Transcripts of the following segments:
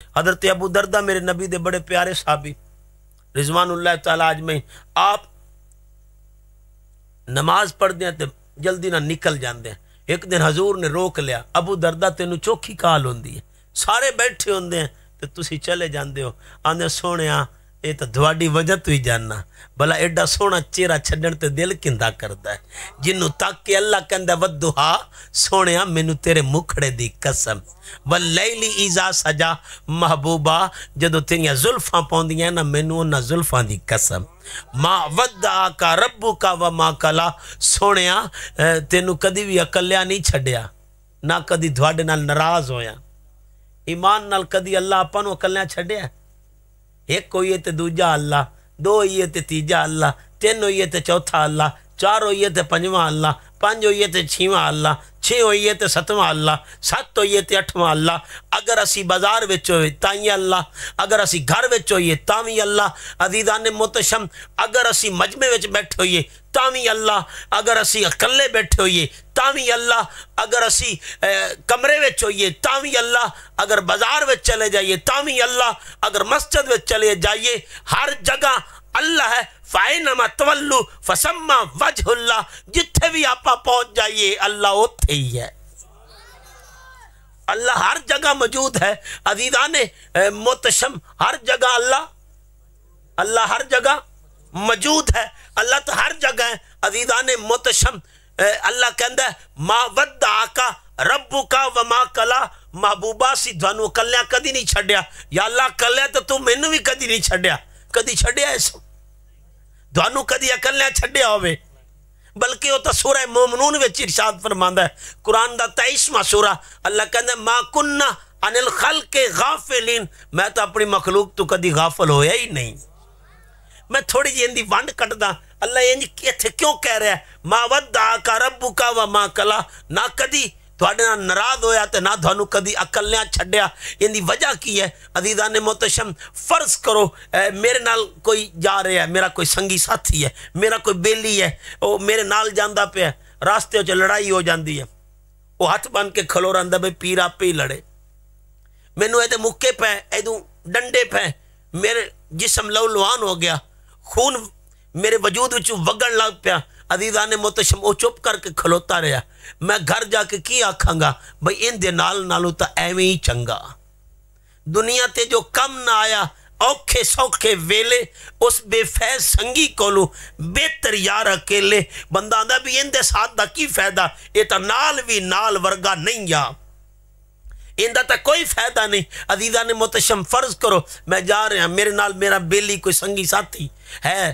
حضرت ابو دردہ میرے نبی دے بڑے پیارے صحابی رضوانُ تعالیٰ اجمعین، آپ نماز پڑھ دیں تے جلدی نہ نکل جاندے ہیں۔ ایک دن حضور نے روک لیا، ابو دردہ تینوں چوکھی کال ہوندی ہے، سارے بیٹھے ہوندے ہیں تے تسی چلے جاندے ہو، آندے سونیا یہ تو دواڈی وجہ تو ہی جاننا، بلا ایڈا سونا چہرہ چھڈن تے دل کیندا کردا ہے، جنوں تک کہ اللہ کہندا ودھا سونیا مینوں تیرے مکھڑے دی قسم، واللیل اذا سجا محبوبہ جدوں تیریاں زلفاں پوندیاں نا مینوں انہاں زلفاں دی قسم، ما ودعک ربک وما قلی، سونیا تینوں کدی بھی اکلیا نہیں چھڈیا، نہ کدی تواڈے نال ناراض ہویا۔ ایمان نال کدی اللہ آپاں نوں اکلیا چھڈیا؟ ایک ہوئی ہے تے دوجا اللہ، دو ہوئی ہے تے تیجا اللہ، تین ہوئی ہے تے چوتھا اللہ، چار ہوئی ہے تے پنجواں اللہ، پانچ ہوئی ہے تے چھواں اللہ، چھ ہوئی ہے تے ستواں اللہ، سات ہوئی ہے تے اٹھواں اللہ، اگر اسی بازار وچ ہوئے تائیں اللہ، اگر اسی گھر وچ ہوئیے تاویں اللہ، عزیزان محتشم اگر اسی مجمع وچ بیٹھے ہوئیے تاویں اللہ، اگر اسی اکلے بیٹھے ہوئیے تاویں اللہ، اگر اسی کمرے وچ ہوئیے تاویں اللہ، اگر بازار وچ چلے جائیے تاویں اللہ، اگر مسجد وچ چلے جائیے ہر جگہ اللہ ہے۔ فَإِنَّمَا تَوَلُّوا فَثَمَّ وَجْهُ اللَّهِ، جتھے بھی آپ پہنچ جائیے اللہ اتھے ہی ہے، اللہ ہر جگہ موجود ہے۔ عزیزان محتشم ہر جگہ اللہ ہر جگہ موجود ہے، اللہ تو ہر جگہ ہے۔ عزیزان محتشم اللہ کہندا ہے ما ودعک ربک وما قلی، محبوبہ سی تھانوں کلیاں کدی نہیں چھڈیا، یا اللہ کلیا تو تو مینوں بھی کدی نہیں چھڈیا، کدی چھڈیا اس تھانوں کدی اکلیاں چھڈیا ہوئے؟ بلکہ وہ تو سورہ مومنون وچ ارشاد فرماندا ہے، قرآن دا 23واں سورہ، اللہ کہندا ہے ما کننا عن الخلق غافلین، میں تو اپنی مخلوق تو کدی غافل ہویا ہی نہیں۔ میں تھوڑی جی اندی ونڈ کٹدا، اللہ انج کیتھے کیوں کہہ رہا ہے ما ودعک ربک وما قلی، نہ کدی تھوڑے نال ناراض ہویا تے نہ تھانوں کدی اکلیاں چھڈیا، اندی وجہ کی ہے؟ عزیزان محتشم فرض کرو میرے نال کوئی جا رہا ہے، میرا کوئی سنگی ساتھی ہے، میرا کوئی بیلی ہے، وہ میرے نال جاندا پیا، راستے وچ لڑائی ہو جاندی ہے، وہ ہاتھ بن کے کھلو رہندا بھئی پیر آپ ہی لڑے، مینوں ایدے مکے پے ایدوں ڈنڈے پے، میرے جسم لو لوان ہو گیا، خون میرے وجود وچ وگن لگ پیا۔ عزیزان محتشم وہ چپ کر کے کھلوتا رہا، میں گھر جا کے کی آکھاں گا بھئی ان دے نالوں تا ایویں ہی چنگا، دنیا تے جو کم نہ آیا اوکھے سوکھے ویلے اس بے فیض سنگی کولو بہتر یار اکیلے، بندہ آندا بھی ان دے ساتھ دا کی فائدہ، یہ تا نال بھی نال ورگا نہیں یا اندہ تا کوئی فائدہ نہیں۔ عزیزان محتشم فرض کرو میں جا رہا میرے نال میرا بیلی کوئی سنگی ساتھی ہے،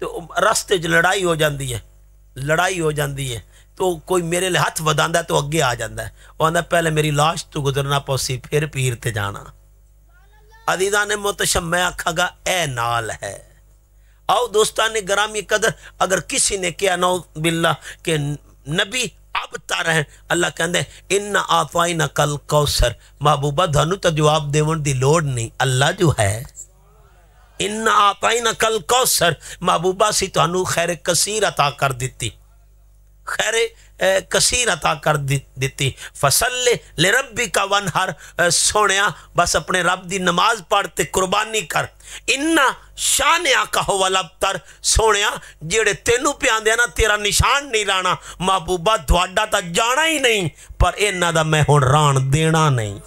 تو راستے چ لڑائی ہو جاندی ہے تو کوئی میرے لئے ہاتھ وداندا ہے تو اگے آ جاندا ہے، وہ آندا پہلے میری لاش تو گزرنا پوسی پھر پیر تے جانا۔ عزیزان محتشم میں آکھاں گا اے نال ہے۔ آؤ دوستان گرامی قدر، اگر کسی نے کیا نعوذ باللہ کہ نبی اب تا رہے، اللہ کہندے اِنَّا أَعْطَيْنَاكَ الْكَوْثَرَ، محبوبہ دھانوں تا جواب دیون دی لوڑ نہیں، اللہ جو ہے اِنَّا أَعْطَيْنَاكَ الْكَوْثَرَ، محبوبہ سی تانوں خیر کثیر عطا کر دیتی، خیر کثیر عطا کر دیتی، فَصَلِّ لِرَبِّكَ وَانْحَرْ، سونیا بس اپنے رب دی نماز پڑھتے قربانی کر، اِنَّا شَانِئَكَ هُوَ الْأَبْتَرُ، سونیا جیڑے تینوں پیان دیا نا تیرا نشان نہیں لانا، محبوبہ دھواڈا تا جانا ہی نہیں، پر انہاں دا میں ہن ران دینا نہیں۔